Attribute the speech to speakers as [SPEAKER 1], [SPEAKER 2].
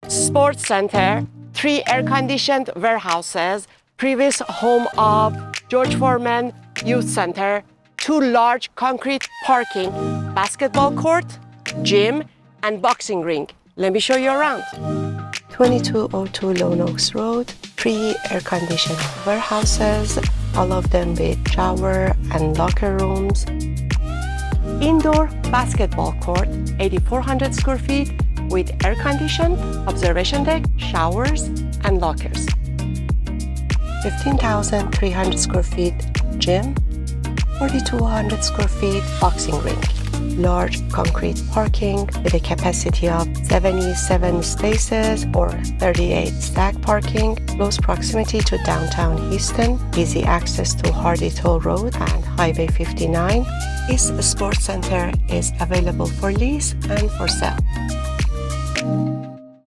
[SPEAKER 1] sports center, 3 air-conditioned warehouses, previous home of George Foreman Youth Center, 2 large concrete parking, basketball court, gym, and boxing ring. Let me show you around. 2202 Lone Oaks Road, 3 air-conditioned warehouses, all of them with shower and locker rooms. Indoor basketball court, 8,400 square feet with air-conditioned, observation deck, showers, and lockers. 15,300 square feet gym, 4,200 square feet boxing ring. Large concrete parking with a capacity of 77 spaces or 38 stack parking, close proximity to downtown Houston, easy access to Hardy Toll Road and Highway 59. This sports center is available for lease and for sale.